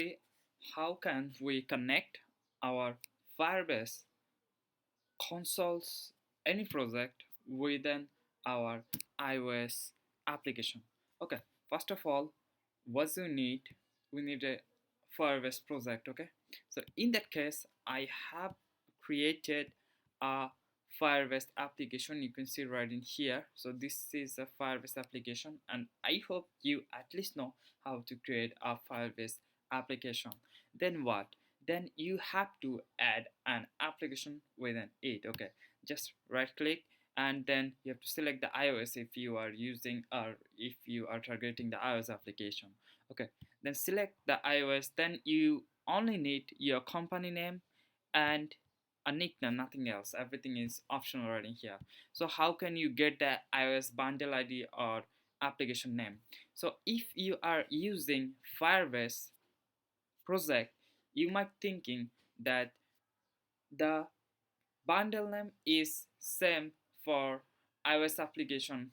see how can we connect our Firebase consoles any project within our iOS application. Okay, first of all, what we need a Firebase project. Okay, so in that case, I have created a Firebase application. You can see right in here. So this is a Firebase application, and I hope you at least know how to create a Firebase application. Then what? Then you have to add an application within it. Okay, just right click, and then you have to select the iOS if you are using or if you are targeting the iOS application. Okay, then select the iOS. Then you only need your company name and a nickname, nothing else. Everything is optional right in here. So how can you get the iOS bundle ID or application name? So if you are using Firebase project, you might thinking that the bundle name is same for iOS application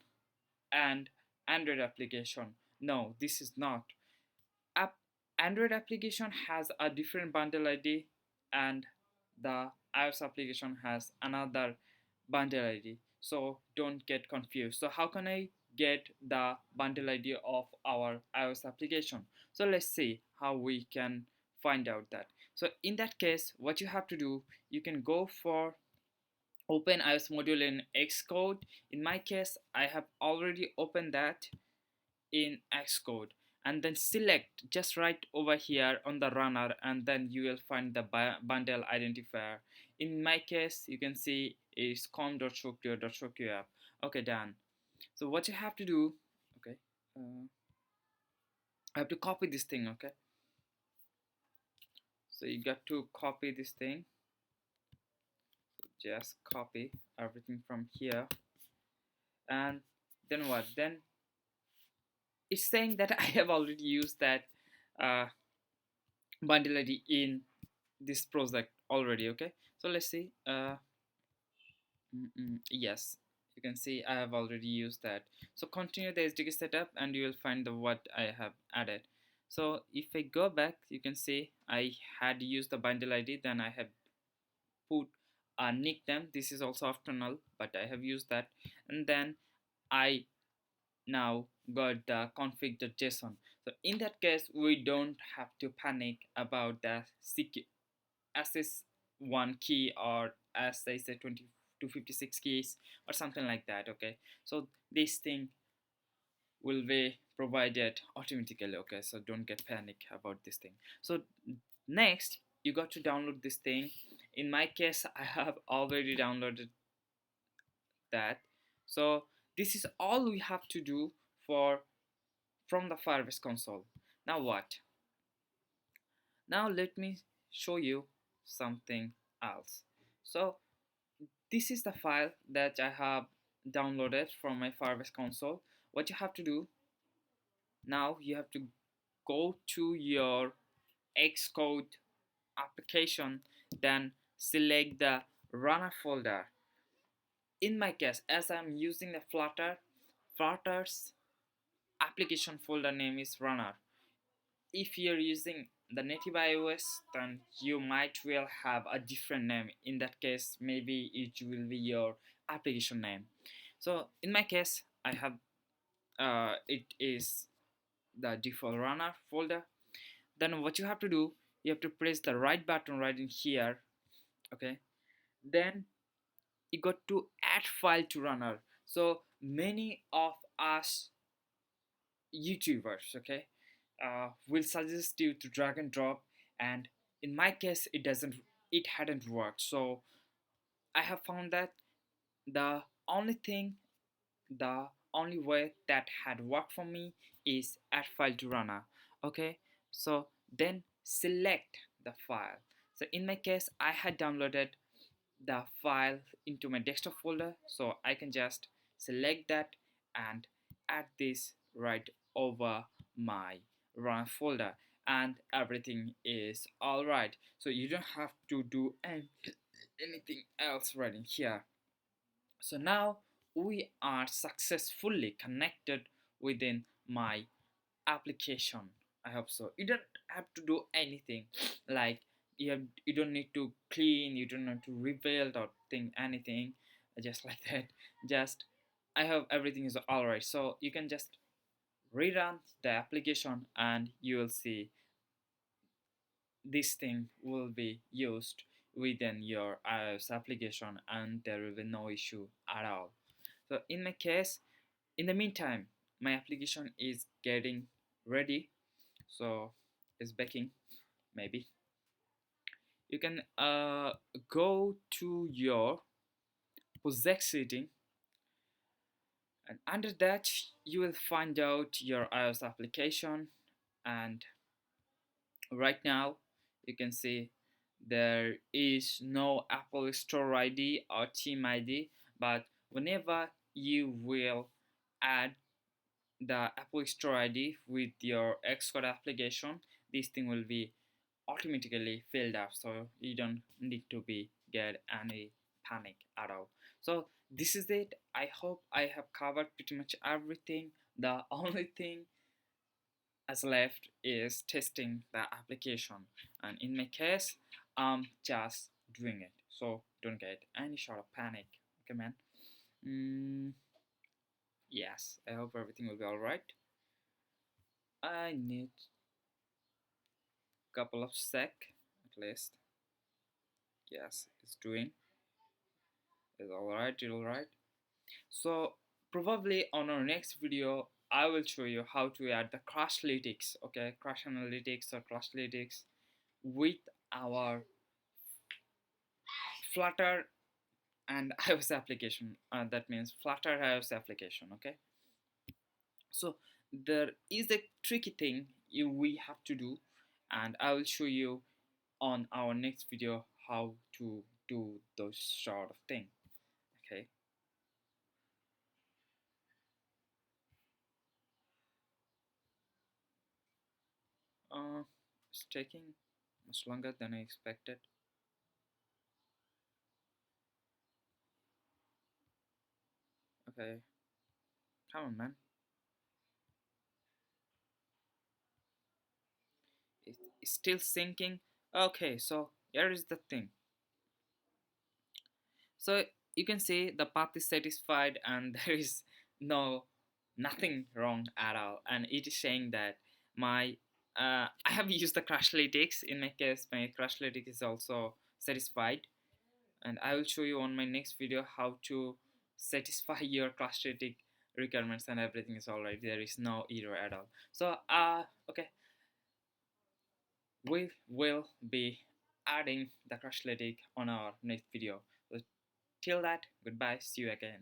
and Android application. No, this is not. App Android application has a different bundle ID and the iOS application has another bundle ID. So don't get confused. So how can I get the bundle ID of our iOS application? So let's see how we can find out that. So in that case, what you have to do, you can go for open iOS module in Xcode. In my case, I have already opened that in Xcode, and then select just right over here on the runner, and then you will find the bundle identifier. In my case, you can see is com.showclear.showclear. Okay, done. So what you have to do, okay, I have to copy this thing. Okay, so you got to copy this thing. Just copy everything from here, and then what? Then it's saying that I have already used that uh, bundle ID in this project already. Okay, so let's see. Yes, you can see I have already used that. So continue the SDK setup and you will find the what I have added. So if I go back, you can see I had used the bundle ID, then I have put a nickname. This is also optional, but I have used that, and then I now got the config.json. So in that case, we don't have to panic about the SS1 key, or as I said 2256 keys or something like that. Okay, so this thing will be provided automatically. Okay, so don't get panic about this thing. So next you got to download this thing. In my case, I have already downloaded that. So this is all we have to do for from the Firebase console. Now what? Now let me show you something else. So this is the file that I have downloaded from my Firebase console. What you have to do now, you have to go to your Xcode application, then select the runner folder. In my case, as I'm using the Flutter's application folder name is runner. If you're using the native iOS, then you might well have a different name. In that case, maybe it will be your application name. So in my case, I have it is the default runner folder. Then what you have to do, you have to press the right button right in here. Okay, then you got to add file to runner. So many of us YouTubers, okay, will suggest you to drag and drop, and in my case it hadn't worked. So I have found that the only thing the only way that had worked for me is add file to runner. Okay, so then select the file. So in my case, I had downloaded the file into my desktop folder, so I can just select that and add this right over my run folder, and everything is all right. So you don't have to do anything else right in here. So now we are successfully connected within my application. I hope so. You don't have to do anything like you don't need to clean, you don't have to rebuild or think anything just like that. Just I hope everything is alright. So you can just rerun the application and you will see this thing will be used within your iOS application and there will be no issue at all. So in my case, in the meantime, my application is getting ready, so it's baking maybe. You can go to your project setting, and under that you will find out your iOS application. And right now you can see there is no Apple Store ID or Team ID, but whenever you will add the Apple Store ID with your Xcode application, this thing will be automatically filled up, so you don't need to be get any panic at all. So this is it. I hope I have covered pretty much everything. The only thing as left is testing the application, and in my case I'm just doing it, so don't get any sort of panic. Okay, man. Yes, I hope everything will be all right. I need a couple of sec at least. Yes, it's doing. It's all right. It's all right. So probably on our next video I will show you how to add the crash analytics, okay, crash analytics or crash analytics with our Flutter and iOS application. That means Flutter iOS application, okay. So there is a tricky thing we have to do, and I will show you on our next video how to do those sort of thing. Okay. It's taking much longer than I expected. Okay, come on, man. It's still syncing. Okay, so here is the thing. So you can see the path is satisfied and there is nothing wrong at all, and it is saying that my I have used the crash lytics. In my case, my crash lytic is also satisfied, and I will show you on my next video how to satisfy your crash lytic requirements and everything is alright. There is no error at all. So okay, we will be adding the crash lytic on our next video. So till that, goodbye, see you again.